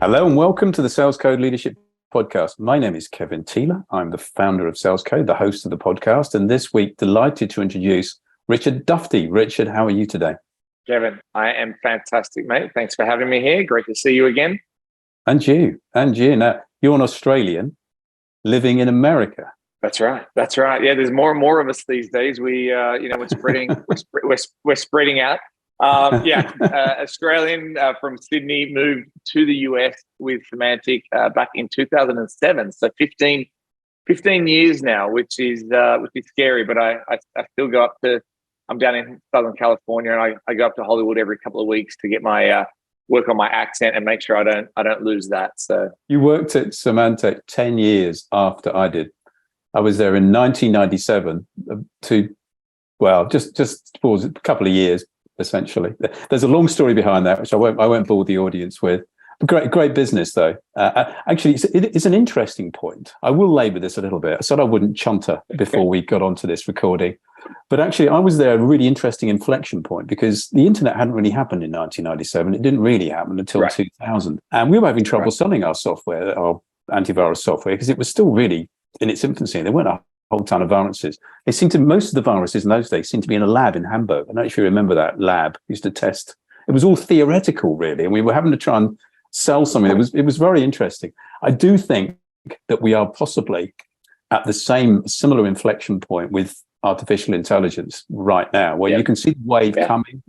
Hello and welcome to the Sales Code Leadership Podcast. My name is Kevin Teeler. I'm the founder of Sales Code, the host of the podcast, and this week delighted to introduce Richard Dufty. Richard, how are you today? Kevin, I am fantastic, mate. Thanks for having me here. Great to see you again. And you. Now, you're an Australian living in America. That's right. Yeah, there's more and more of us these days. We're spreading. we're spreading out. Australian from Sydney, moved to the US with Semantic back in 2007. So 15 years now, which is scary. But I still go up to. I'm down in Southern California, and I go up to Hollywood every couple of weeks to get my work on my accent and make sure I don't lose that. So you worked at Symantec 10 years after I did. I was there in 1997 just for a couple of years. Essentially, there's a long story behind that, which I won't bore the audience with. Great business, though. Actually, it's an interesting point. I will labour this a little bit. I said I wouldn't chunter before we got onto this recording, but actually, I was there at a really interesting inflection point because the internet hadn't really happened in 1997. It didn't really happen until 2000, and we were having trouble selling our software, our antivirus software, because it was still really in its infancy. There weren't a whole ton of viruses. Most of the viruses in those days seemed to be in a lab in Hamburg. I don't know if you remember that lab. Used to test. It was all theoretical, really, and we were having to try and sell something. It was very interesting. I do think that we are possibly at the similar inflection point with artificial intelligence right now, where you can see the wave coming.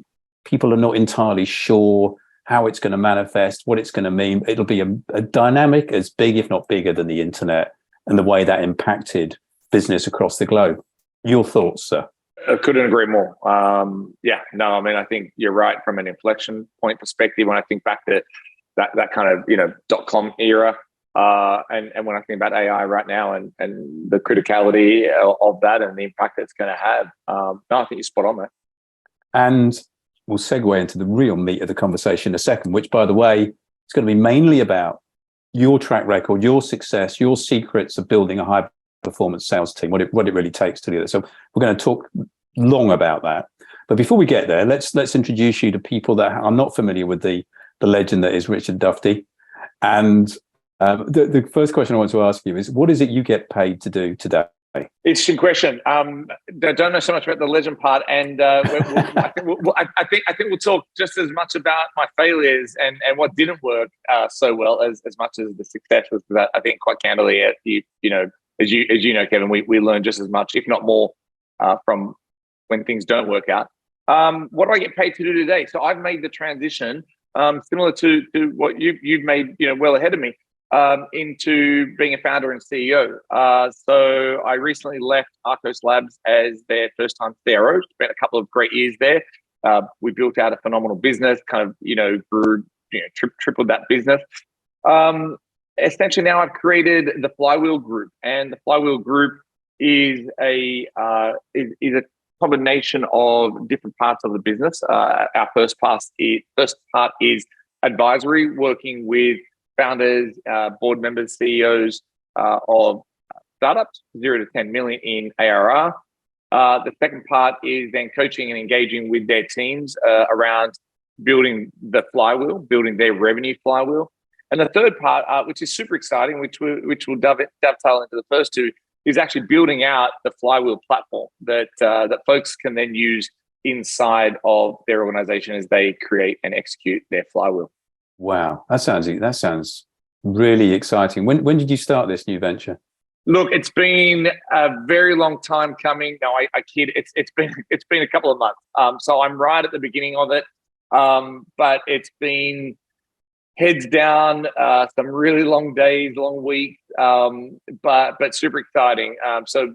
People are not entirely sure how it's going to manifest, what it's going to mean. It'll be a dynamic as big, if not bigger, than the internet and the way that impacted business across the globe. Your thoughts, sir? I couldn't agree more. I think you're right from an inflection point perspective. When I think back to that kind of .com era, and when I think about AI right now and the criticality of that and the impact it's going to have, I think you're spot on, mate. And we'll segue into the real meat of the conversation in a second, which, by the way, is going to be mainly about your track record, your success, your secrets of building a high performance sales team, what it really takes to do that. So we're going to talk long about that. But before we get there, let's introduce you to people that are not familiar with the legend that is Richard Dufty. And the first question I want to ask you is, what is it you get paid to do today? Interesting question. I don't know so much about the legend part, and I think we'll talk just as much about my failures and what didn't work so well as much as the success was. Because I think, quite candidly, as you know, Kevin, we learn just as much, if not more, from when things don't work out. What do I get paid to do today? So I've made the transition, similar to what you've made, well ahead of me, into being a founder and CEO. So I recently left Arcos Labs as their first-time CRO. Spent a couple of great years there. We built out a phenomenal business, grew, tripled that business. Essentially, now I've created the Flywheel Group, and the Flywheel Group is a combination of different parts of the business. Our first part is advisory, working with founders, board members, CEOs of startups, 0 to 10 million in ARR. The second part is then coaching and engaging with their teams around building the flywheel, building their revenue flywheel. And the third part, which is super exciting, which will dovetail into the first two, is actually building out the Flywheel platform that folks can then use inside of their organization as they create and execute their flywheel. Wow, that sounds really exciting. When did you start this new venture? Look, it's been a very long time coming. No, I kid. It's been a couple of months. So I'm right at the beginning of it, but it's been heads down, some really long days, long weeks, but super exciting. So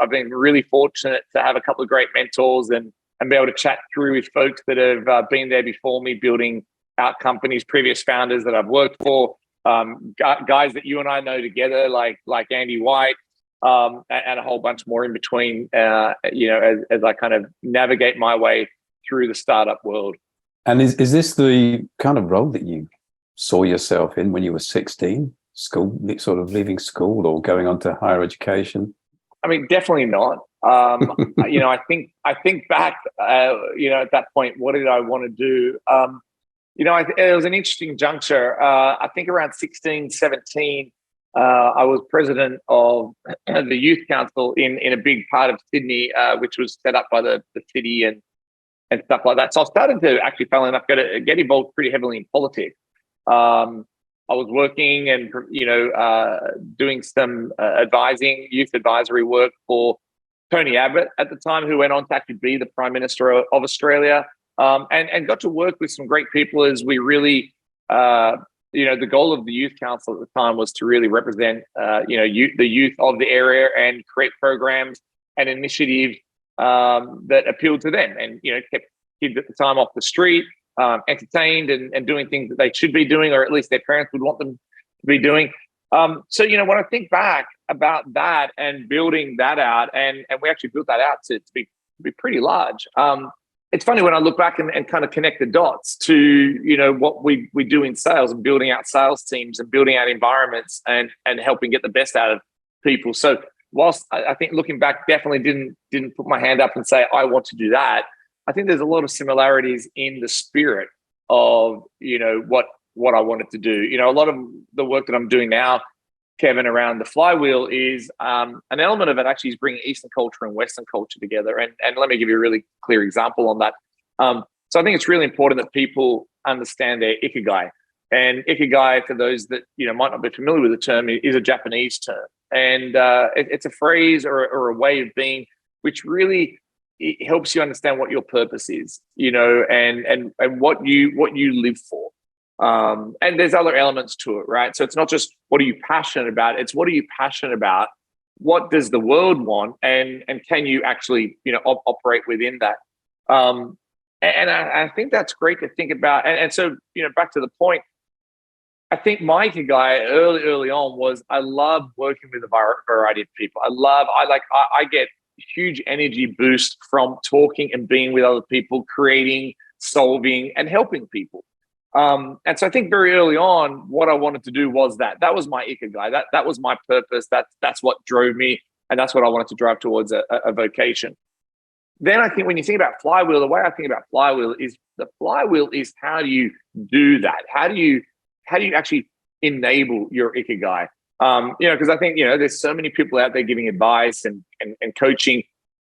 I've been really fortunate to have a couple of great mentors and be able to chat through with folks that have been there before me, building out companies, previous founders that I've worked for, guys that you and I know together, like Andy White, and a whole bunch more in between. As I kind of navigate my way through the startup world. And is this the kind of role that you saw yourself in when you were 16, sort of leaving school or going on to higher education? I mean, definitely not. I think back, at that point, what did I want to do? It was an interesting juncture. I think around 16, 17, I was president of the youth council in a big part of Sydney, which was set up by the city and stuff like that. So I started to actually, funnily enough, get involved pretty heavily in politics. I was working and, doing some advising, youth advisory work for Tony Abbott at the time, who went on to actually be the Prime Minister of Australia, and got to work with some great people as we really, the goal of the Youth Council at the time was to really represent, the youth of the area and create programs and initiatives that appealed to them and, kept kids at the time off the street, entertained and doing things that they should be doing, or at least their parents would want them to be doing. So, when I think back about that and building that out, and we actually built that out to be pretty large. It's funny when I look back and kind of connect the dots to, what we do in sales and building out sales teams and building out environments and helping get the best out of people. So whilst I think looking back, definitely didn't put my hand up and say, I want to do that. I think there's a lot of similarities in the spirit of, what I wanted to do. A lot of the work that I'm doing now, Kevin, around the Flywheel is an element of it actually is bringing Eastern culture and Western culture together. And let me give you a really clear example on that. So I think it's really important that people understand their ikigai. And ikigai, for those that might not be familiar with the term, is a Japanese term. And it's a phrase or a way of being which really it helps you understand what your purpose is, and what you live for. And there's other elements to it, right? So it's not just what are you passionate about, it's what are you passionate about, what does the world want, and can you actually operate within that. And I think that's great to think about. And so back to the point, I think my ikigai early on was I love working with a variety of people. I get huge energy boost from talking and being with other people, creating, solving, and helping people. And so I think very early on, what I wanted to do was that was my ikigai. That was my purpose. That's what drove me. And that's what I wanted to drive towards a vocation. Then I think when you think about Flywheel, the way I think about Flywheel is how do you do that? How do you actually enable your ikigai? Because I think, there's so many people out there giving advice and coaching,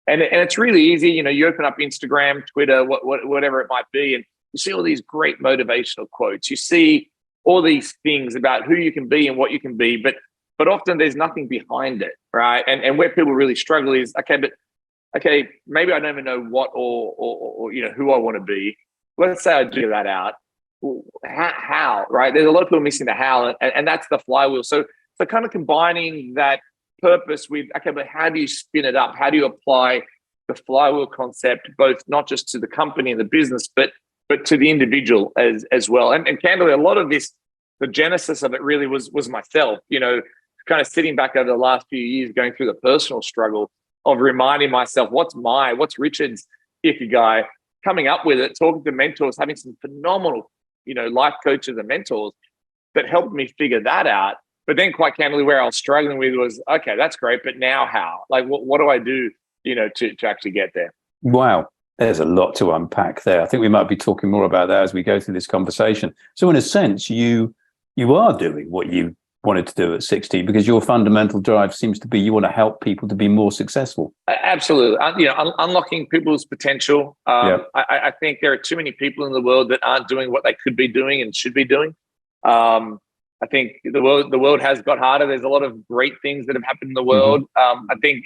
and it's really easy. You open up Instagram, Twitter, whatever it might be, and you see all these great motivational quotes. You see all these things about who you can be and what you can be, but often there's nothing behind it, right? And where people really struggle is, okay, maybe I don't even know what or who I want to be. Let's say I do that out. How, right? There's a lot of people missing the how, and that's the Flywheel. So kind of combining that purpose with, okay, but how do you spin it up? How do you apply the Flywheel concept, both not just to the company and the business, but to the individual as well? And candidly, a lot of this, the genesis of it really was myself, kind of sitting back over the last few years, going through the personal struggle of reminding myself, what's Richard's ikigai, coming up with it, talking to mentors, having some phenomenal, life coaches and mentors that helped me figure that out. But then quite candidly, where I was struggling with was, okay, that's great, but now how? Like, what do I do, to actually get there? Wow. There's a lot to unpack there. I think we might be talking more about that as we go through this conversation. So in a sense, you are doing what you wanted to do at 60 because your fundamental drive seems to be you want to help people to be more successful. Absolutely. Unlocking people's potential. I think there are too many people in the world that aren't doing what they could be doing and should be doing. I think the world has got harder. There's a lot of great things that have happened in the world. I think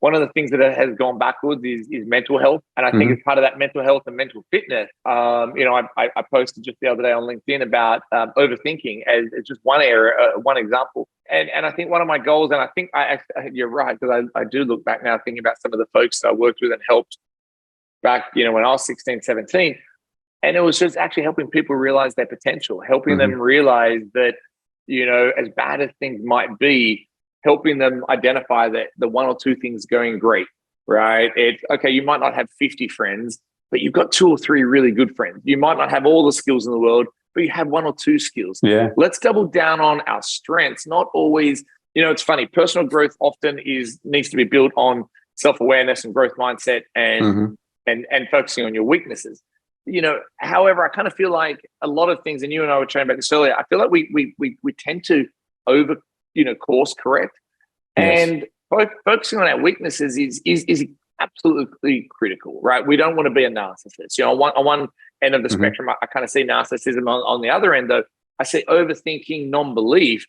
one of the things that has gone backwards is mental health. And I think as part of that mental health and mental fitness, I posted just the other day on LinkedIn about overthinking as just one area, one example. And I think one of my goals, and I think you're right, because I do look back now thinking about some of the folks that I worked with and helped back, when I was 16, 17. And it was just actually helping people realize their potential, helping them realize that, as bad as things might be, helping them identify that the one or two things going great, right? It's okay, you might not have 50 friends, but you've got 2 or 3 really good friends. You might not have all the skills in the world, but you have 1 or 2 skills. Yeah. Let's double down on our strengths, not always, it's funny, personal growth often needs to be built on self-awareness and growth mindset and focusing on your weaknesses. However, I kind of feel like a lot of things, and you and I were chatting about this earlier, I feel like we tend to over, course correct. Yes. And focusing on our weaknesses is absolutely critical, right? We don't want to be a narcissist. On one end of the spectrum, I kind of see narcissism. On the other end, though, I see overthinking, non-belief.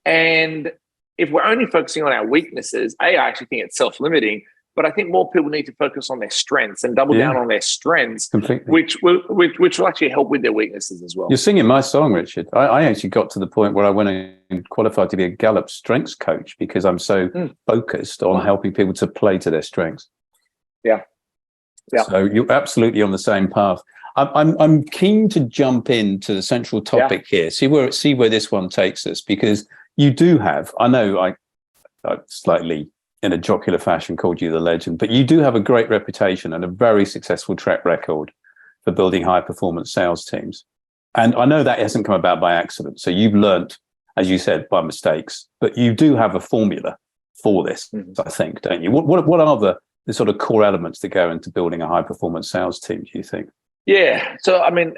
And if we're only focusing on our weaknesses, I actually think it's self-limiting. But I think more people need to focus on their strengths and double down on their strengths, completely. which will actually help with their weaknesses as well. You're singing my song, Richard. I actually got to the point where I went and qualified to be a Gallup strengths coach because I'm so focused on helping people to play to their strengths. Yeah. So you're absolutely on the same path. I'm keen to jump into the central topic here. See where this one takes us, because you do have. I know I slightly, in a jocular fashion, called you the legend, but you do have a great reputation and a very successful track record for building high performance sales teams. And I know that hasn't come about by accident. So you've learnt, as you said, by mistakes, but you do have a formula for this, I think, don't you? What are the sort of core elements that go into building a high performance sales team, do you think? Yeah. So, I mean,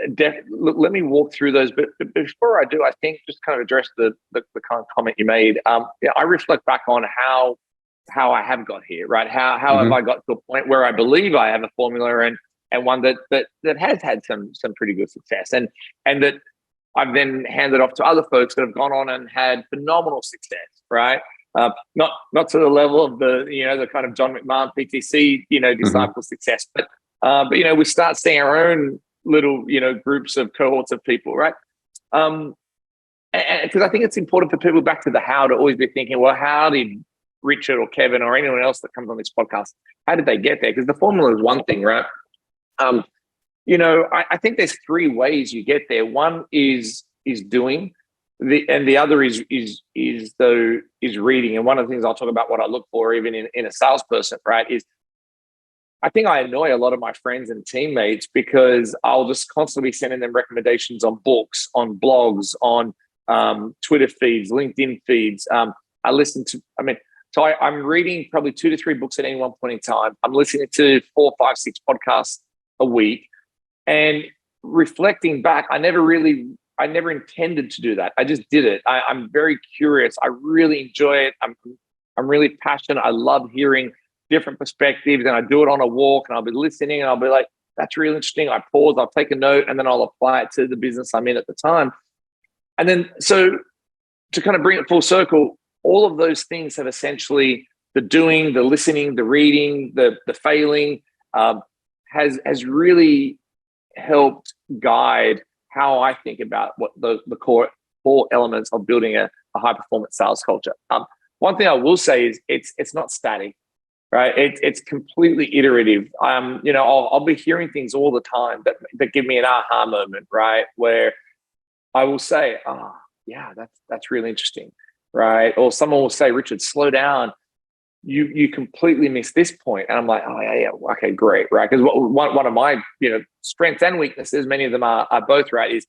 look, let me walk through those. But before I do, I think just kind of address the kind of comment you made. I reflect back on how I have got here, right? How have I got to a point where I believe I have a formula and one that has had some pretty good success, and that I've then handed off to other folks that have gone on and had phenomenal success, right? Not to the level of the kind of John McMahon PTC disciple success, but we start seeing our own little groups of cohorts of people, right? And because I think it's important for people, back to the how, to always be thinking, well, how did Richard or Kevin or anyone else that comes on this podcast, how did they get there? Because the formula is one thing, right? I think there's three ways you get there. One is doing, and the other is reading. And one of the things I'll talk about, what I look for even in a salesperson, right, is I think I annoy a lot of my friends and teammates because I'll just constantly be sending them recommendations on books, on blogs, on Twitter feeds, LinkedIn feeds. So I'm reading probably 2 to 3 books at any one point in time. I'm listening to 4, 5, 6 podcasts a week, and reflecting back, I never intended to do that. I just did it. I'm very curious. I really enjoy it. I'm really passionate. I love hearing different perspectives, and I do it on a walk, and I'll be listening, and I'll be like, that's really interesting. I pause, I'll take a note, and then I'll apply it to the business I'm in at the time. And then, so to kind of bring it full circle, all of those things have essentially, the doing, the listening, the reading, the failing, has really helped guide how I think about what the core elements of building a high performance sales culture. One thing I will say is it's not static, right? It's completely iterative. I'll be hearing things all the time that give me an aha moment, right? Where I will say, that's really interesting. Right. Or someone will say, Richard, slow down. You completely missed this point. And I'm like, oh yeah, okay, great. Right. Because one of my, strengths and weaknesses, many of them are both, right, is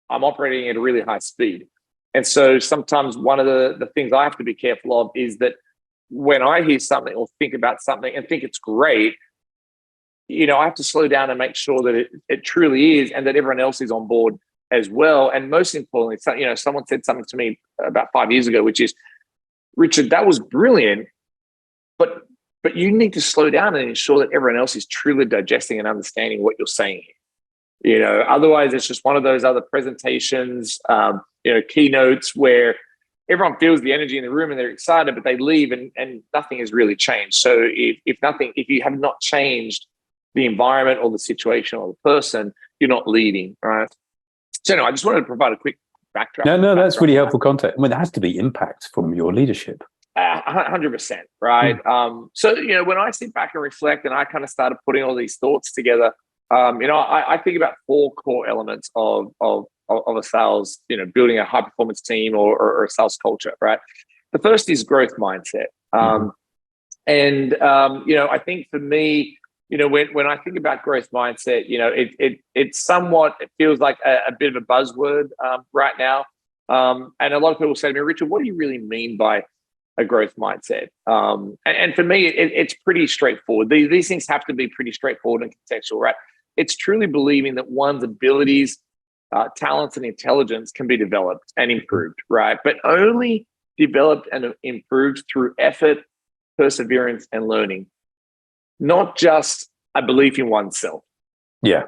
I'm operating at a really high speed. And so sometimes one of the things I have to be careful of is that when I hear something or think about something and think it's great, I have to slow down and make sure that it truly is, and that everyone else is on board as well. And most importantly, someone said something to me about 5 years ago, which is, Richard, that was brilliant, but you need to slow down and ensure that everyone else is truly digesting and understanding what you're saying here. Otherwise it's just one of those other presentations, keynotes where everyone feels the energy in the room and they're excited, but they leave and nothing has really changed. So if you have not changed the environment or the situation or the person, you're not leading, right? So I just wanted to provide a quick backdrop. No, that's really helpful context. I mean, there has to be impact from your leadership. 100%, right? So, when I sit back and reflect and I kind of started putting all these thoughts together, I think about 4 core elements of a sales, building a high performance team or a sales culture, right? The first is growth mindset. I think for me, when I think about growth mindset, it feels like a bit of a buzzword right now. And a lot of people say to me, Richard, what do you really mean by a growth mindset? And for me, it's pretty straightforward. These things have to be pretty straightforward and contextual, right? it's truly believing that one's abilities, talents, and intelligence can be developed and improved, right? But only developed and improved through effort, perseverance, and learning, not just a belief in oneself. Yeah.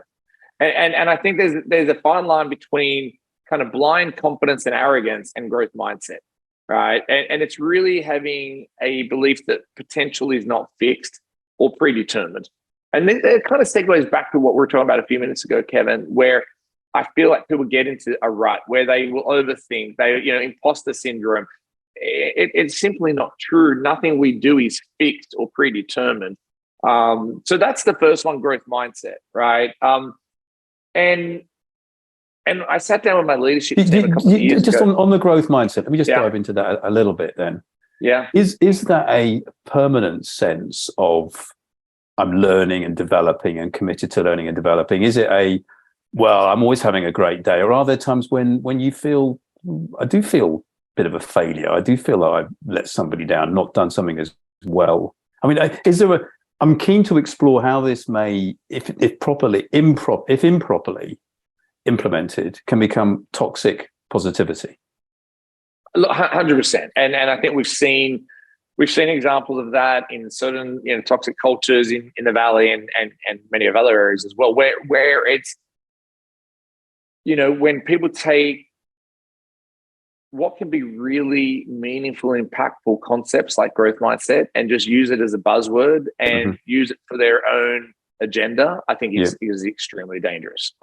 And I think there's a fine line between kind of blind confidence and arrogance and growth mindset, right? And it's really having a belief that potential is not fixed or predetermined. And it kind of segues back to what we were talking about a few minutes ago, Kevin, where I feel like people get into a rut where they will overthink, imposter syndrome. It's simply not true. Nothing we do is fixed or predetermined. So that's the first one, growth mindset, right? And I sat down with my leadership team a couple of years just ago. on the growth mindset, let me just dive into that a little bit then. Yeah. Is that a permanent sense of I'm learning and developing and committed to learning and developing? Is it I'm always having a great day? Or are there times when you feel, I do feel a bit of a failure. I do feel like I've let somebody down, not done something as well. I mean, I'm keen to explore how this may, if improperly implemented, can become toxic positivity. 100%. And I think we've seen examples of that in certain toxic cultures in the Valley and many of other areas as well, where it's when people take what can be really meaningful and impactful concepts like growth mindset and just use it as a buzzword and use it for their own agenda, I think is extremely dangerous.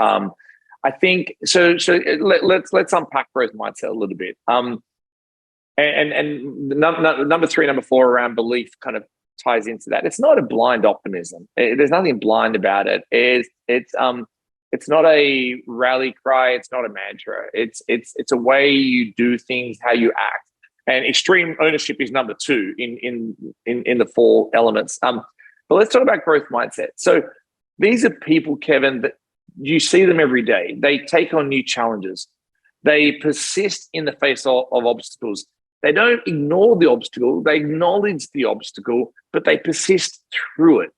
I think so. Let's unpack growth mindset a little bit. And number 3, number 4 around belief kind of ties into that. It's not a blind optimism. There's nothing blind about it. It's not a rally cry. It's not a mantra. It's a way you do things, how you act. And extreme ownership is number 2 in the 4 elements. But let's talk about growth mindset. So these are people, Kevin, that you see them every day. They take on new challenges. They persist in the face of obstacles. They don't ignore the obstacle. They acknowledge the obstacle, but they persist through it.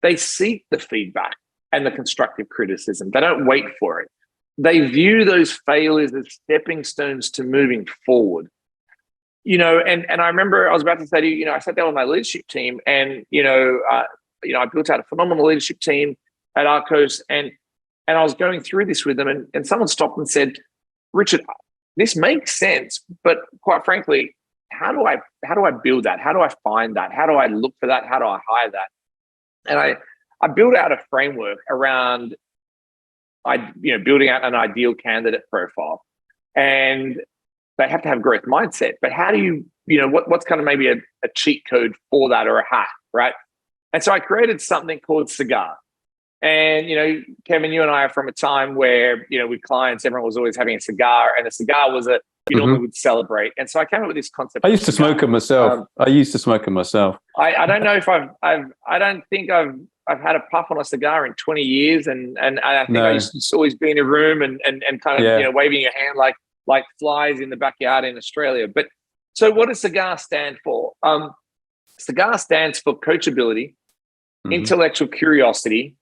They seek the feedback and the constructive criticism. They don't wait for it. They view those failures as stepping stones to moving forward. And I remember I was about to say to you, I sat down with my leadership team and, I built out a phenomenal leadership team at Arcos and I was going through this with them and someone stopped and said, Richard, this makes sense, but quite frankly, how do I build that? How do I find that? How do I look for that? How do I hire that? And I built out a framework around, building out an ideal candidate profile, and they have to have growth mindset. But how do you, what's kind of maybe a cheat code for that or a hack, right? And so I created something called CIGAR. And, Kevin, you and I are from a time where, with clients, everyone was always having a cigar, and a cigar was you normally would celebrate. And so I came up with this concept. I used to smoke them myself. I don't know if I don't think I've had a puff on a cigar in 20 years. And I think I used to always be in a room and kind of, waving your hand like flies in the backyard in Australia. But so what does CIGAR stand for? CIGAR stands for coachability, intellectual curiosity,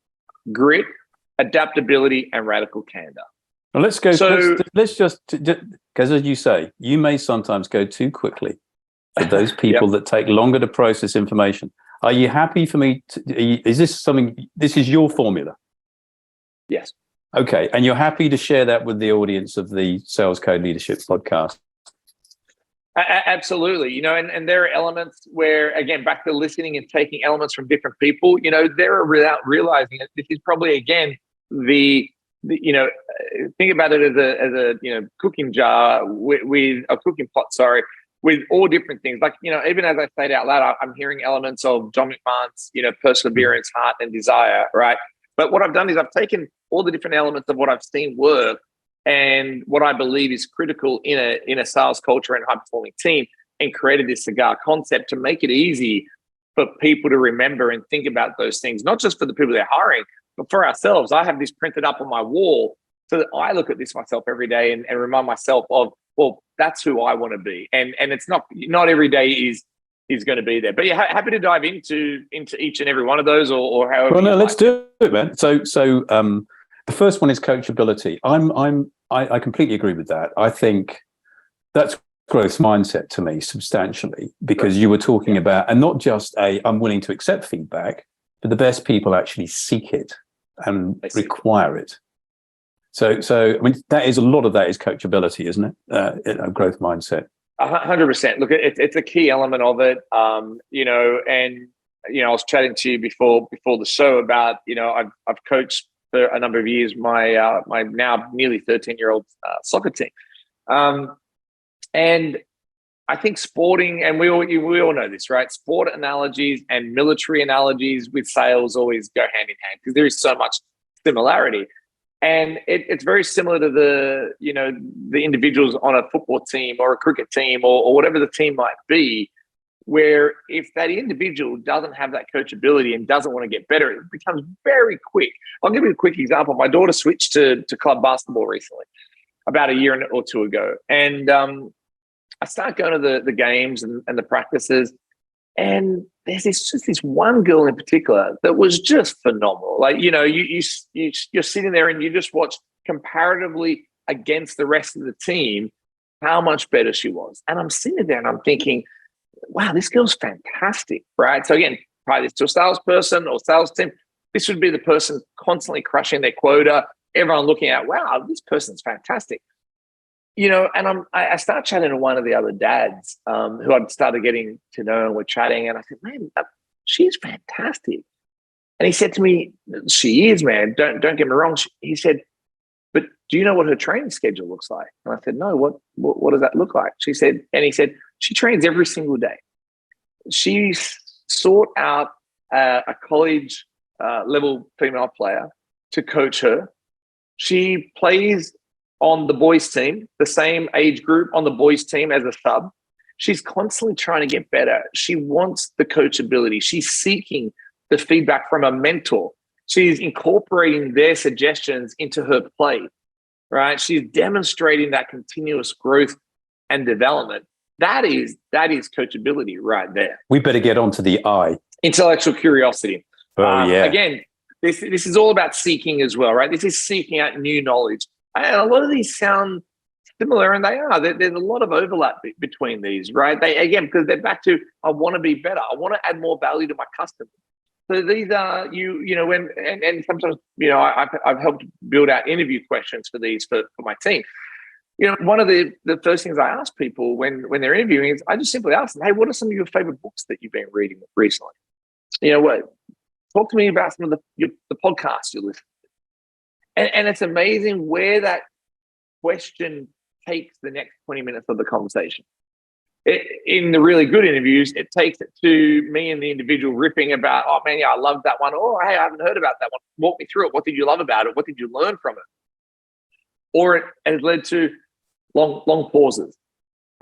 grit, adaptability, and radical candor. Well, let's go. So let's just because, as you say, you may sometimes go too quickly for those people that take longer to process information. Are you happy for me is this something, this is your formula? Yes. Okay. And you're happy to share that with the audience of the Sales Code Leadership podcast? Absolutely. And there are elements where, again, back to listening and taking elements from different people, they're without realizing it. This is probably, again, the think about it as a cooking jar with a cooking pot, with all different things. Like, even as I say it out loud, I'm hearing elements of John McMahon's, perseverance, heart, and desire, right? But what I've done is I've taken all the different elements of what I've seen work and what I believe is critical in a sales culture and high-performing team, and created this CIGAR concept to make it easy for people to remember and think about those things, not just for the people they're hiring, but for ourselves. I have this printed up on my wall so that I look at this myself every day and remind myself of, well, that's who I want to be. And it's not every day is is going to be there. But yeah, happy to dive into each and every one of those, or however. Well, no, let's do it, man. So the first one is coachability. I completely agree with that. I think that's growth mindset to me substantially, because you were talking about, and not just I'm willing to accept feedback, but the best people actually seek it and require it. So I mean, that is a lot of that is coachability, isn't it? Growth mindset. 100%. Look, it's a key element of it. You know, and you know, I was chatting to you before the show about, you know, I've coached for a number of years my my now nearly 13-year-old soccer team, and I think sporting, and we all know this, right? Sport analogies and military analogies with sales always go hand in hand because there is so much similarity. And it's very similar to the individuals on a football team or a cricket team or whatever the team might be, where if that individual doesn't have that coachability and doesn't want to get better, it becomes very quick. I'll give you a quick example. My daughter switched to club basketball recently, about a year or two ago. And I start going to the games and the practices, and there's just this one girl in particular that was just phenomenal. Like, you know, you're sitting there and you just watch comparatively against the rest of the team how much better she was. And I'm sitting there and I'm thinking, wow, this girl's fantastic, right? So again, apply this to a salesperson or sales team. This would be the person constantly crushing their quota. Everyone looking at, wow, this person's fantastic. You know, and I started chatting to one of the other dads who I'd started getting to know, and we're chatting, and I said, man, she's fantastic. And he said to me, she is, man. Don't get me wrong. He said, but do you know what her training schedule looks like? And I said, no, what does that look like? He said, she trains every single day. She sought out a college level female player to coach her. She plays on the boys team, the same age group on the boys team as a sub. She's constantly trying to get better. She wants the coachability. She's seeking the feedback from a mentor. She's incorporating their suggestions into her play, right? She's demonstrating that continuous growth and development. That is coachability right there. We better get on to the I. Intellectual curiosity. Oh, yeah. Again, this is all about seeking as well, right? This is seeking out new knowledge. And a lot of these sound similar, and they are. There's a lot of overlap between these, right? Because they're back to, I want to be better. I want to add more value to my customers. So these are, and sometimes, you know, I've helped build out interview questions for these for my team. You know, one of the first things I ask people when they're interviewing is I just simply ask them, hey, what are some of your favorite books that you've been reading recently? You know what? Talk to me about some of the podcasts you listen to. And it's amazing where that question takes the next 20 minutes of the conversation. In the really good interviews, it takes it to me and the individual ripping about, oh man, yeah, I love that one. Oh, hey, I haven't heard about that one. Walk me through it. What did you love about it? What did you learn from it? Or it has led to long pauses,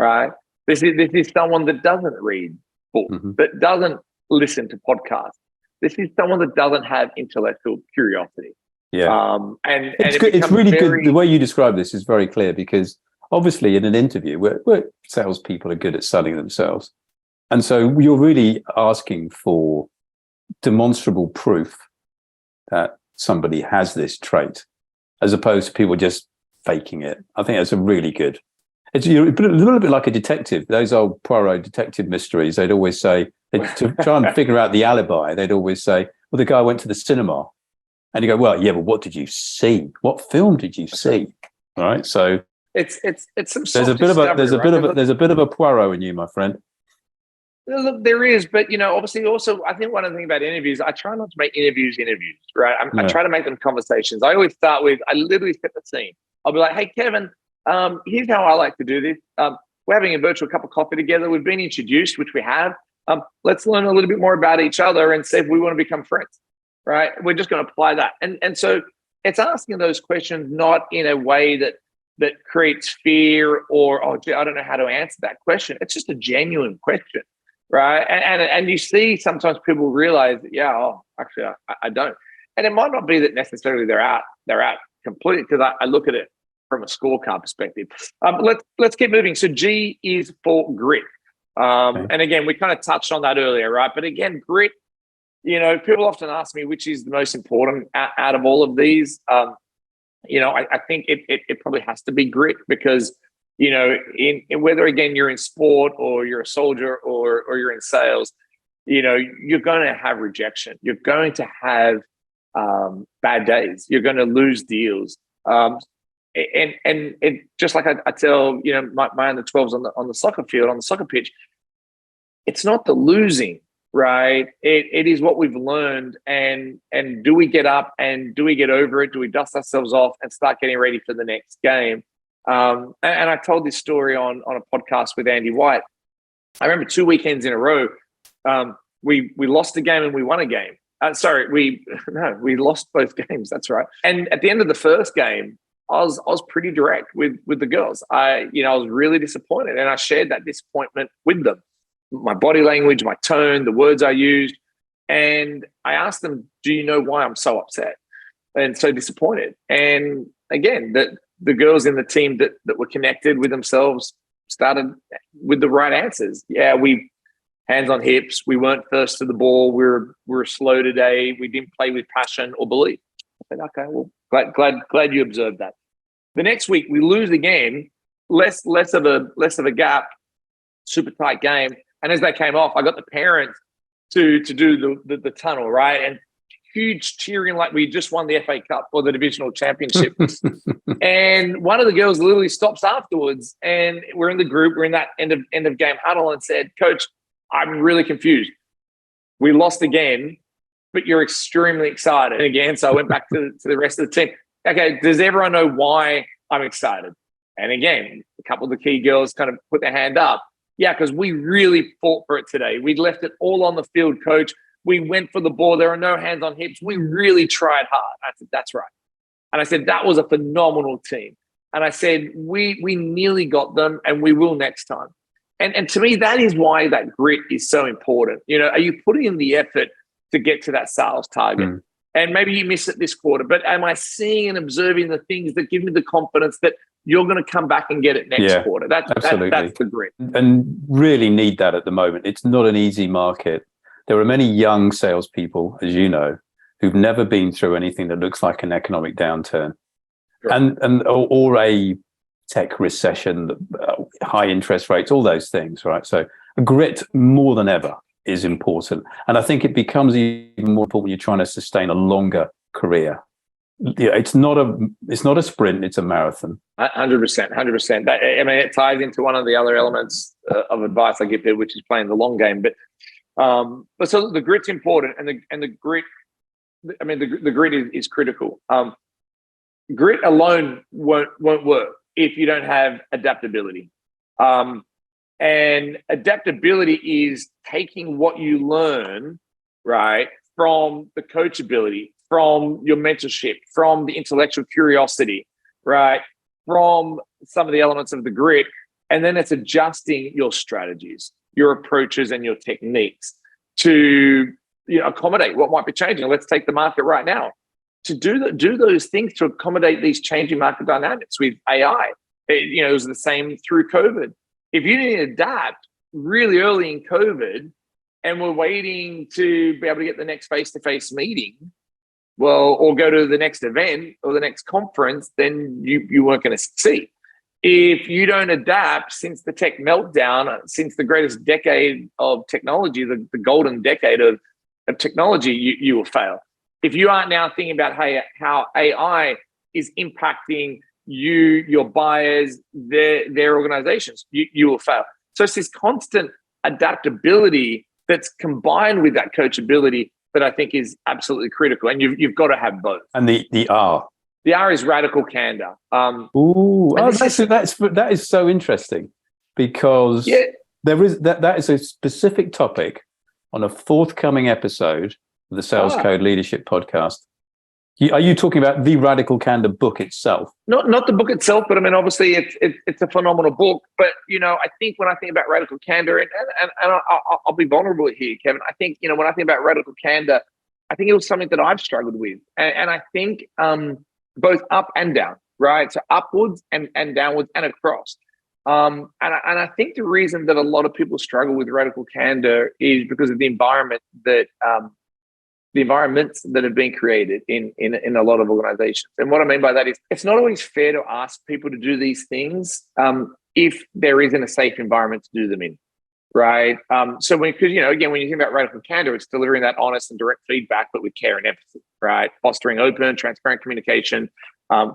right? This is someone that doesn't read books, that doesn't listen to podcasts. This is someone that doesn't have intellectual curiosity. Yeah, and it's really good. The way you describe this is very clear, because obviously in an interview, we're salespeople are good at selling themselves, and so you're really asking for demonstrable proof that somebody has this trait, as opposed to people just faking it. I think that's a really good. It's a little bit like a detective. Those old Poirot detective mysteries. They'd always say, to try and figure out the alibi, they'd always say, well, the guy went to the cinema. And you go, well, yeah, but what did you see? What film did you see? All right, so it's some. There's a bit of a Poirot in you, my friend. Look, there is, but you know, obviously, also, I think one of the things about interviews, I try not to make interviews, right? I try to make them conversations. I always start with, I literally set the scene. I'll be like, hey, Kevin, here's how I like to do this. We're having a virtual cup of coffee together. We've been introduced, which we have. Let's learn a little bit more about each other and see if we want to become friends. Right? We're just going to apply that. And so it's asking those questions not in a way that creates fear or, oh, gee, I don't know how to answer that question. It's just a genuine question, right? And you see sometimes people realize that, yeah, oh, actually, I don't. And it might not be that necessarily they're out completely, because I look at it from a scorecard perspective. Let's keep moving. So G is for grit. And again, we kind of touched on that earlier, right? But again, grit, people often ask me which is the most important out of all of these. I think it probably has to be grit because, in whether, again, you're in sport or you're a soldier or you're in sales, you're going to have rejection. You're going to have bad days. You're going to lose deals. And just like I tell, my under 12s on the soccer field, on the soccer pitch, it's not the losing, right? It is what we've learned. And do we get up and do we get over it? Do we dust ourselves off and start getting ready for the next game? And I told this story on a podcast with Andy White. I remember 2 weekends in a row, we lost a game and we won a game. We lost both games. That's right. And at the end of the first game, I was pretty direct with the girls. I was really disappointed, and I shared that disappointment with them. My body language, my tone, the words I used, and I asked them, "Do you know why I'm so upset and so disappointed?" And again, the girls in the team that were connected with themselves started with the right answers. Yeah, we hands on hips. We weren't first to the ball. We were slow today. We didn't play with passion or belief. I said, okay, well, glad you observed that. The next week we lose again, less of a gap, super tight game. And as they came off, I got the parents to do the tunnel, right? And huge cheering like we just won the FA Cup or the divisional championship. And one of the girls literally stops afterwards, and we're in the group, we're in that end of game huddle, and said, "Coach, I'm really confused. We lost again, but you're extremely excited." And again, so I went back to the rest of the team. Okay, does everyone know why I'm excited? And again, a couple of the key girls kind of put their hand up. Yeah, because we really fought for it today. We left it all on the field, coach. We went for the ball. There are no hands on hips. We really tried hard. I said, that's right. And I said, that was a phenomenal team. And I said, we nearly got them, and we will next time. And to me, that is why that grit is so important. Are you putting in the effort to get to that sales target? Mm. And maybe you miss it this quarter, but am I seeing and observing the things that give me the confidence that you're going to come back and get it next quarter? That's the grit. And really need that at the moment. It's not an easy market. There are many young salespeople, as you know, who've never been through anything that looks like an economic downturn, sure. or a tech recession, high interest rates, all those things, right? So grit more than ever is important. And I think it becomes even more important when you're trying to sustain a longer career. It's not a sprint, it's a marathon. 100%. I mean, it ties into one of the other elements of advice I give there, which is playing the long game. But so the grit's important, and the grit, I mean, the grit is critical. Grit alone won't work if you don't have adaptability. And adaptability is taking what you learn, right, from the coachability, from your mentorship, from the intellectual curiosity, right, from some of the elements of the grit, and then it's adjusting your strategies, your approaches, and your techniques to accommodate what might be changing. Let's take the market right now. To do those things to accommodate these changing market dynamics with AI. It was the same through COVID. If you didn't adapt really early in COVID and we're waiting to be able to get the next face-to-face meeting, or go to the next event or the next conference, then you weren't going to succeed. If you don't adapt since the tech meltdown, since the greatest decade of technology, the golden decade of technology, you will fail. If you aren't now thinking about how AI is impacting you, your buyers, their organizations, you will fail. So it's this constant adaptability that's combined with that coachability that I think is absolutely critical. And you've got to have both. And the R. The R is radical candor. That is so interesting, because that is a specific topic on a forthcoming episode of the Sales Code Leadership Podcast. Are you talking about the Radical Candor book itself? Not the book itself, but I mean, obviously it's a phenomenal book. But I think when I think about radical candor, and I'll be vulnerable here, Kevin. I think when I think about radical candor, I think it was something that I've struggled with, and I think both up and down, right? So upwards and downwards and across. And I think the reason that a lot of people struggle with radical candor is because of the environment that the environments that have been created in a lot of organizations. And what I mean by that is it's not always fair to ask people to do these things if there isn't a safe environment to do them in, right? So because, again, when you think about radical candor, it's delivering that honest and direct feedback, but with care and empathy, right? Fostering open, transparent communication,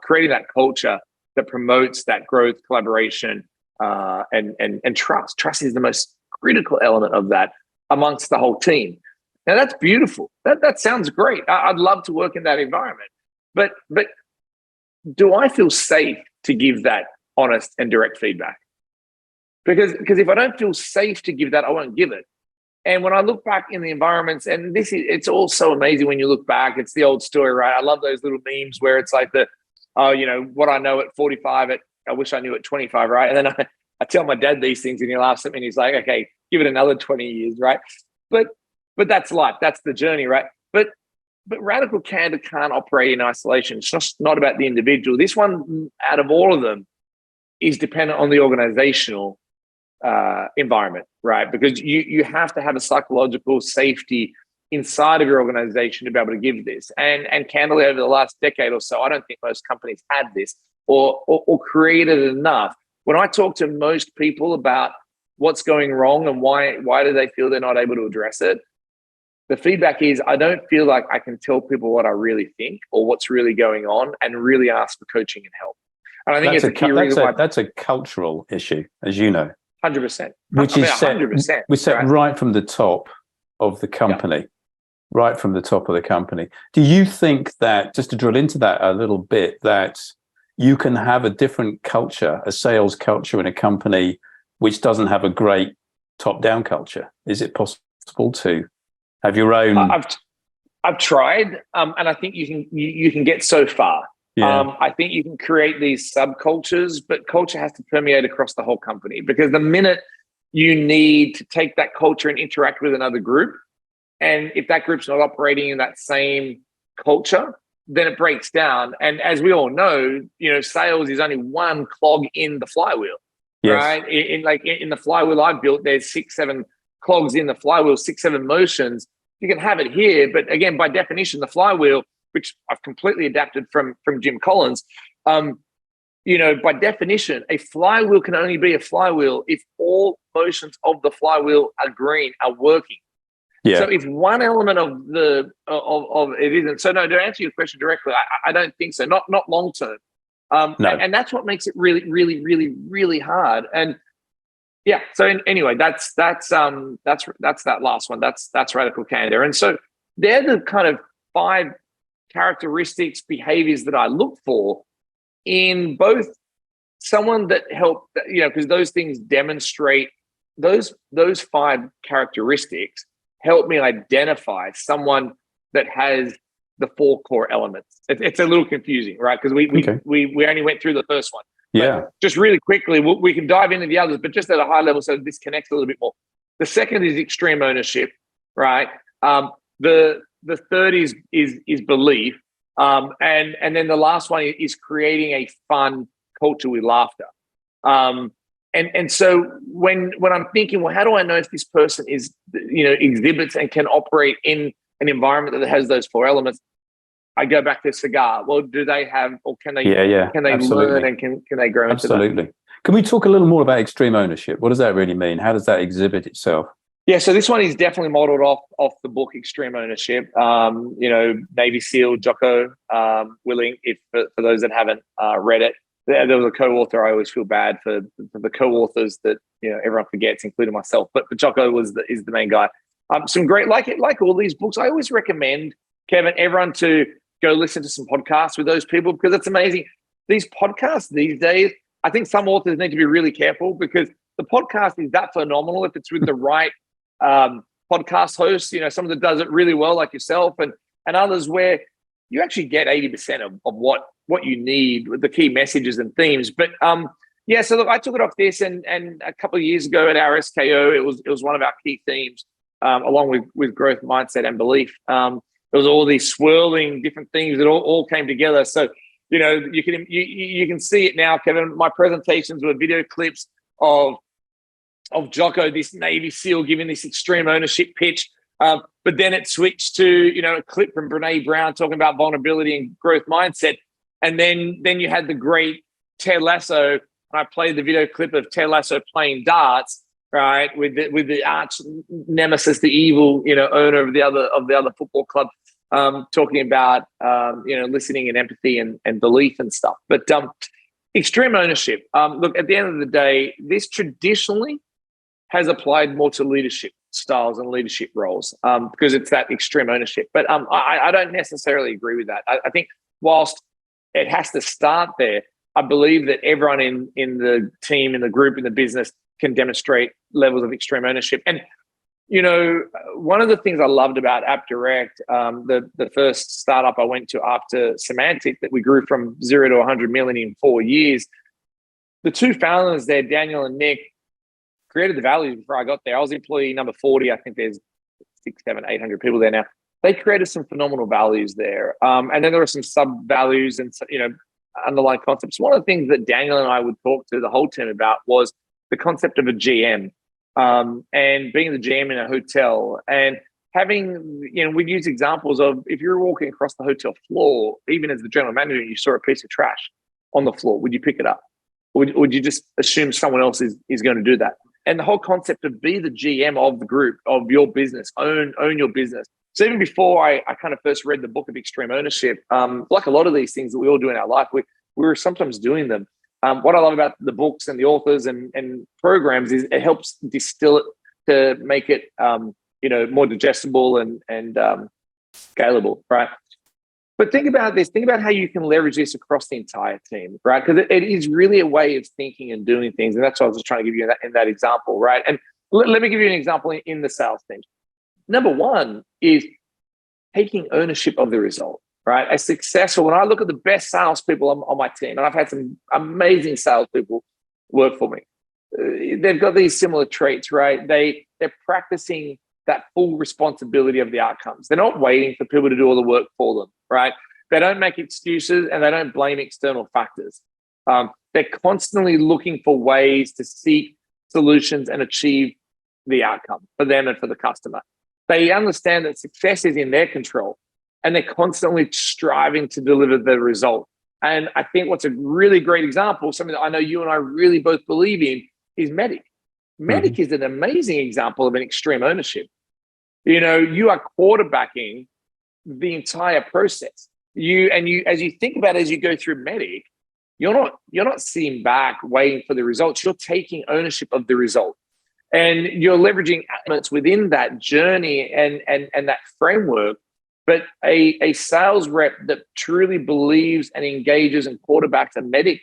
creating that culture that promotes that growth, collaboration, and trust. Trust is the most critical element of that amongst the whole team. Now that's beautiful. That sounds great. I'd love to work in that environment. But do I feel safe to give that honest and direct feedback? Because if I don't feel safe to give that, I won't give it. And when I look back in the environments, and it's all so amazing when you look back. It's the old story, right? I love those little memes where it's like what I know at 45, I wish I knew at 25, right? And then I tell my dad these things and he laughs at me and he's like, okay, give it another 20 years, right? But that's life. That's the journey, right? But radical candor can't operate in isolation. It's just not about the individual. This one, out of all of them, is dependent on the organizational environment, right? Because you have to have a psychological safety inside of your organization to be able to give this. And candidly, over the last decade or so, I don't think most companies had this or created enough. When I talk to most people about what's going wrong and why do they feel they're not able to address it, the feedback is I don't feel like I can tell people what I really think or what's really going on and really ask for coaching and help. And I think it's a key reason why that's a cultural issue, as you know. 100%. Which is set, 100%. we set right from the top of the company. Yeah. Right from the top of the company. Do you think that, just to drill into that a little bit, that you can have a different culture, a sales culture in a company which doesn't have a great top-down culture? Is it possible to have your own? I've tried, and I think you can get so far. Yeah. I think you can create these subcultures, but culture has to permeate across the whole company, because the minute you need to take that culture and interact with another group, and if that group's not operating in that same culture, then it breaks down. And as we all know, sales is only one clog in the flywheel. Yes. Right? In the flywheel I've built, there's 6-7 clogs in the flywheel, 6-7 motions. You can have it here, but again, by definition, the flywheel, which I've completely adapted from Jim Collins, by definition, a flywheel can only be a flywheel if all motions of the flywheel are green, are working. Yeah. So if one element of it isn't, so no, to answer your question directly, I don't think so. Not long term. No. And that's what makes it really, really, really, really hard. And yeah, so anyway, that's that last one. That's radical candor. And so they're the kind of 5 characteristics, behaviors that I look for in both someone that help, because those things demonstrate those 5 characteristics help me identify someone that has the 4 core elements. It's a little confusing, right? Because we only went through the first one. Yeah. But just really quickly, we can dive into the others, but just at a high level, so this connects a little bit more. The second is extreme ownership, right? The third is belief, and then the last one is creating a fun culture with laughter. And so when I'm thinking, well, how do I know if this person is, exhibits and can operate in an environment that has those 4 elements? I go back to CIGAR. Well, do they have, or can they? Can they learn and can they grow into that? Absolutely. Can we talk a little more about extreme ownership? What does that really mean? How does that exhibit itself? Yeah, so this one is definitely modeled off the book Extreme Ownership. Navy SEAL Jocko Willink, if for those that haven't read it. There was a co-author. I always feel bad for the co-authors that everyone forgets, including myself. But Jocko is the main guy. Some great, like all these books. I always recommend, Kevin, everyone to go listen to some podcasts with those people, because it's amazing. These podcasts these days, I think some authors need to be really careful, because the podcast is that phenomenal if it's with the right podcast host. Someone that does it really well, like yourself, and others where you actually get 80% of what you need with the key messages and themes. But so look, I took it off this, and a couple of years ago at our SKO, it was one of our key themes, along with growth mindset and belief. There was all these swirling different things that all came together. So you can see it now, Kevin. My presentations were video clips of Jocko, this Navy SEAL, giving this extreme ownership pitch. But then it switched to, a clip from Brene Brown talking about vulnerability and growth mindset. And then you had the great Ted Lasso. And I played the video clip of Ted Lasso playing darts, right, with the arch nemesis, the evil, owner of the other football club, talking about listening and empathy and belief and stuff. But extreme ownership. Look, at the end of the day, this traditionally has applied more to leadership styles and leadership roles because it's that extreme ownership. But I don't necessarily agree with that. I think whilst it has to start there, I believe that everyone in the team, in the group, in the business can demonstrate levels of extreme ownership. And, one of the things I loved about AppDirect, the first startup I went to after Semantic that we grew from 0 to 100 million in 4 years, the two founders there, Daniel and Nick, created the values before I got there. I was employee number 40. I think there's 600, 700, 800 people there now. They created some phenomenal values there. And then there were some sub-values and, underlying concepts. One of the things that Daniel and I would talk to the whole team about was the concept of a GM and being the GM in a hotel and having, we'd use examples of if you're walking across the hotel floor, even as the general manager, you saw a piece of trash on the floor, would you pick it up? Or would you just assume someone else is going to do that? And the whole concept of be the GM of the group, of your business, own your business. So even before I kind of first read the book of extreme ownership, like a lot of these things that we all do in our life, we were sometimes doing them. What I love about the books and the authors and programs is it helps distill it to make it, more digestible and scalable, right? But think about this. Think about how you can leverage this across the entire team, right? Because it is really a way of thinking and doing things. And that's what I was just trying to give you in that example, right? And let me give you an example in the sales team. Number one is taking ownership of the result, right? When I look at the best salespeople on my team, and I've had some amazing salespeople work for me, they've got these similar traits, right? They're practicing that full responsibility of the outcomes. They're not waiting for people to do all the work for them, right? They don't make excuses and they don't blame external factors. They're constantly looking for ways to seek solutions and achieve the outcome for them and for the customer. They understand that success is in their control and they're constantly striving to deliver the result. And I think what's a really great example, something that I know you and I really both believe in, is Medic. Medic is an amazing example of an extreme ownership. You are quarterbacking the entire process. As you think about it, as you go through Medic, you're not sitting back waiting for the results. You're taking ownership of the result, and you're leveraging elements within that journey and that framework. But a sales rep that truly believes and engages and quarterbacks a Medic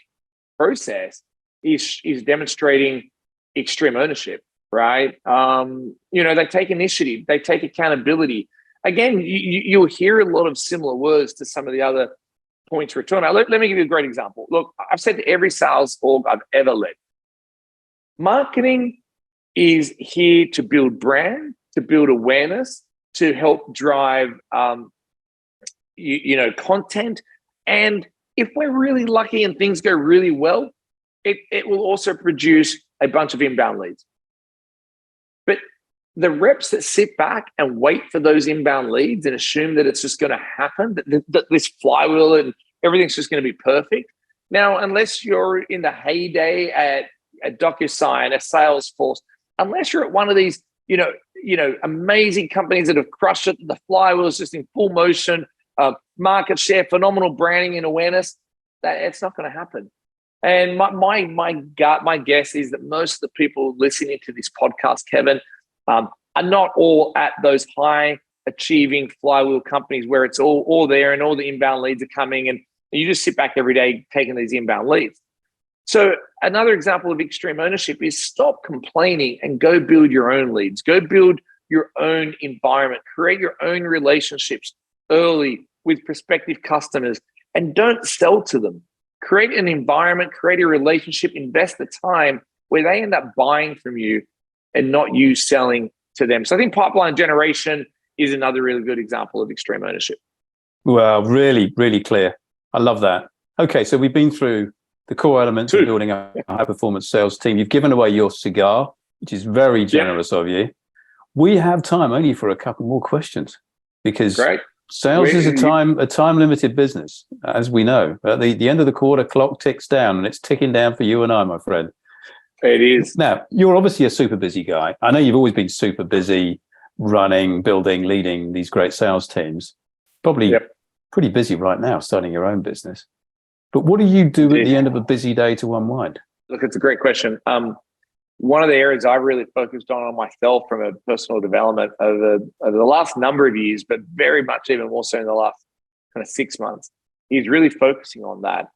process is demonstrating extreme ownership, right? They take initiative, they take accountability. Again, you'll hear a lot of similar words to some of the other points we're talking about. Let me give you a great example. Look, I've said to every sales org I've ever led, marketing is here to build brand, to build awareness, to help drive, content. And if we're really lucky and things go really well, it will also produce a bunch of inbound leads. But the reps that sit back and wait for those inbound leads and assume that it's just going to happen, that this flywheel and everything's just going to be perfect. Now, unless you're in the heyday at DocuSign, at Salesforce, unless you're at one of these, amazing companies that have crushed it, the flywheel is just in full motion, market share, phenomenal branding and awareness, that it's not going to happen. And my guess is that most of the people listening to this podcast, Kevin, are not all at those high achieving flywheel companies where it's all there and all the inbound leads are coming and you just sit back every day taking these inbound leads. So another example of extreme ownership is stop complaining and go build your own leads. Go build your own environment. Create your own relationships early with prospective customers and don't sell to them. Create an environment, create a relationship, invest the time where they end up buying from you and not you selling to them. So I think pipeline generation is another really good example of extreme ownership. Well, really, really clear. I love that. Okay, so we've been through the core elements of building a high-performance sales team. You've given away your CIGAR, which is very generous of you. We have time only for a couple more questions because sales is a time-limited business, as we know. At the end of the quarter, clock ticks down, and it's ticking down for you and I, my friend. It is. Now, you're obviously a super busy guy. I know you've always been super busy running, building, leading these great sales teams. Probably pretty busy right now starting your own business. But what do you do at the end of a busy day to unwind? Look, it's a great question. One of the areas I've really focused on myself from a personal development over the last number of years, but very much even more so in the last kind of 6 months, is really focusing on that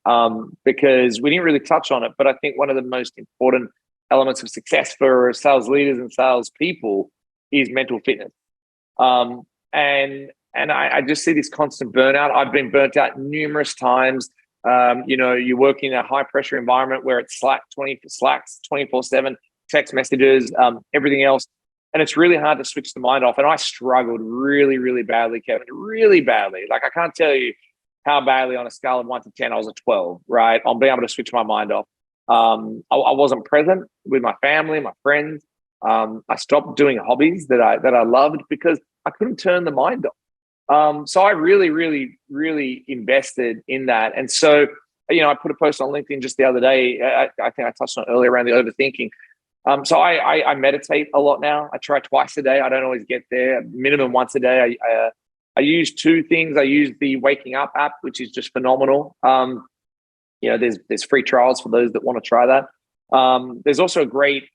because we didn't really touch on it. But I think one of the most important elements of success for sales leaders and sales people is mental fitness. And I just see this constant burnout. I've been burnt out numerous times. You work in a high pressure environment where it's Slacks 24/7, text messages, everything else. And it's really hard to switch the mind off. And I struggled really, really badly, Kevin, really badly. Like I can't tell you how badly on a scale of 1 to 10, I was a 12, right? On being able to switch my mind off. I wasn't present with my family, my friends. I stopped doing hobbies that I loved because I couldn't turn the mind off. So I really, really, really invested in that. And so, I put a post on LinkedIn just the other day. I think I touched on it earlier around the overthinking. So I meditate a lot now. I try twice a day. I don't always get there. Minimum once a day. I use two things. I use the Waking Up app, which is just phenomenal. There's free trials for those that want to try that. There's also a great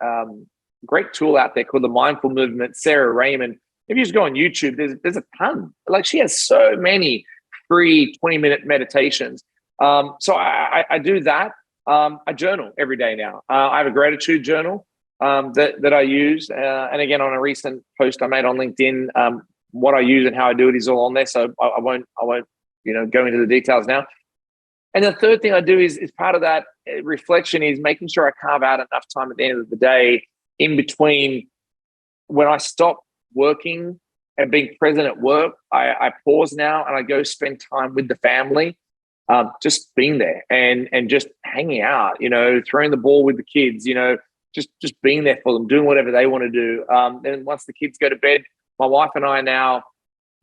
tool out there called the Mindful Movement. Sarah Raymond. If you just go on YouTube, there's a ton. Like she has so many free 20-minute meditations. So I do that. I journal every day now. I have a gratitude journal that I use. And again, on a recent post I made on LinkedIn, what I use and how I do it is all on there. So I won't go into the details now. And the third thing I do is part of that reflection is making sure I carve out enough time at the end of the day in between when I stop working and being present at work. I pause now and I go spend time with the family, just being there and just hanging out, throwing the ball with the kids, just being there for them, doing whatever they want to do. Then once the kids go to bed, my wife and I now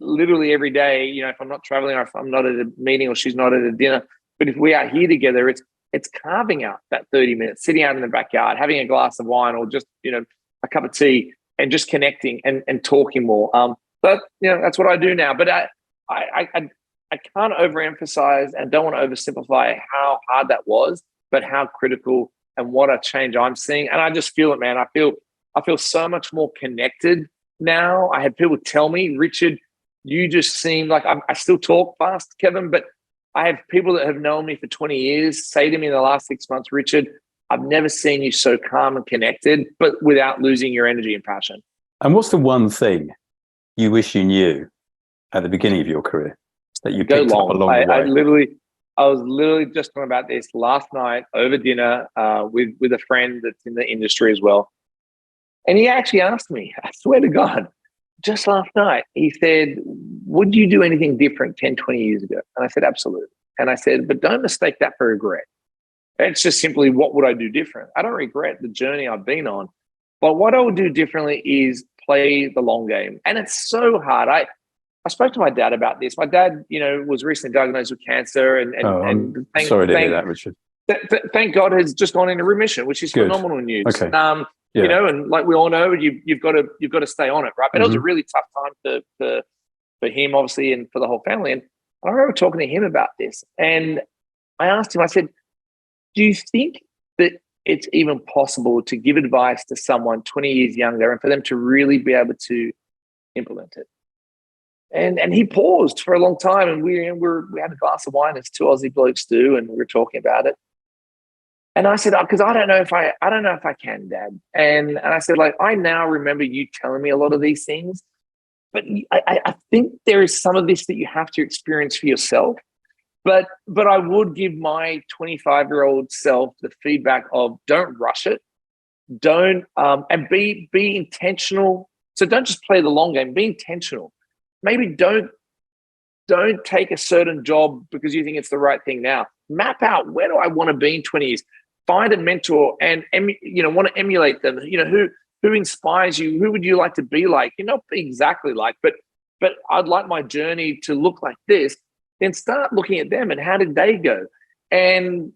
literally every day, if I'm not traveling or if I'm not at a meeting or she's not at a dinner, but if we are here together, it's carving out that 30 minutes, sitting out in the backyard, having a glass of wine or just, a cup of tea and just connecting and talking more. But, that's what I do now. But I can't overemphasize and don't want to oversimplify how hard that was, but how critical and what a change I'm seeing. And I just feel it, man. I feel so much more connected now. I had people tell me, Richard, you just seem like I still talk fast, Kevin, but I have people that have known me for 20 years say to me in the last 6 months, Richard, I've never seen you so calm and connected, but without losing your energy and passion. And what's the one thing you wish you knew at the beginning of your career that you picked up along the way? I was literally just talking about this last night over dinner with a friend that's in the industry as well. And he actually asked me, I swear to God, just last night, he said, would you do anything different 10, 20 years ago? And I said, absolutely. And I said, but don't mistake that for regret. It's just simply, what would I do different? I don't regret the journey I've been on. But what I would do differently is play the long game. And it's so hard. I spoke to my dad about this. My dad, was recently diagnosed with cancer. And sorry to hear that, Richard. Thank God has just gone into remission, which is phenomenal news. Okay. And like we all know, you've got to stay on it, right? But it was a really tough time for him, obviously, and for the whole family. And I remember talking to him about this, and I asked him, I said, do you think that it's even possible to give advice to someone 20 years younger and for them to really be able to implement it? And he paused for a long time, and we had a glass of wine, as two Aussie blokes do, and we were talking about it. And I said, because I don't know if I can, Dad. And I said, I now remember you telling me a lot of these things, but I think there is some of this that you have to experience for yourself. But I would give my 25-year-old self the feedback of don't rush it, don't and be intentional. So don't just play the long game. Be intentional. Maybe don't take a certain job because you think it's the right thing now. map out, where do I want to be in 20 years? Find a mentor and, want to emulate them. Who inspires you? Who would you like to be like? Not be exactly like, but I'd like my journey to look like this. Then start looking at them and how did they go? And,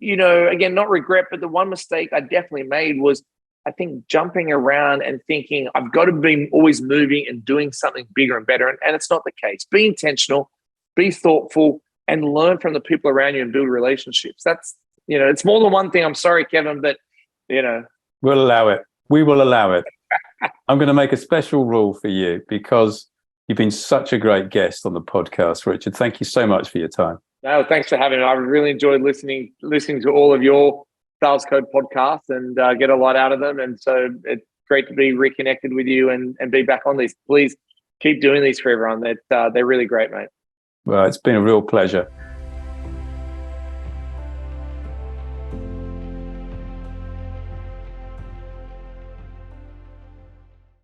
again, not regret, but the one mistake I definitely made was, I think, jumping around and thinking I've got to be always moving and doing something bigger and better. And it's not the case. Be intentional, be thoughtful, and learn from the people around you and build relationships. That's, it's more than one thing. I'm sorry, Kevin, but, We'll allow it. We will allow it. I'm going to make a special rule for you because you've been such a great guest on the podcast, Richard. Thank you so much for your time. No, thanks for having me. I really enjoyed listening to all of your Sales Code podcasts and get a lot out of them. And so it's great to be reconnected with you and be back on these. Please keep doing these for everyone. They're really great, mate. Well, it's been a real pleasure.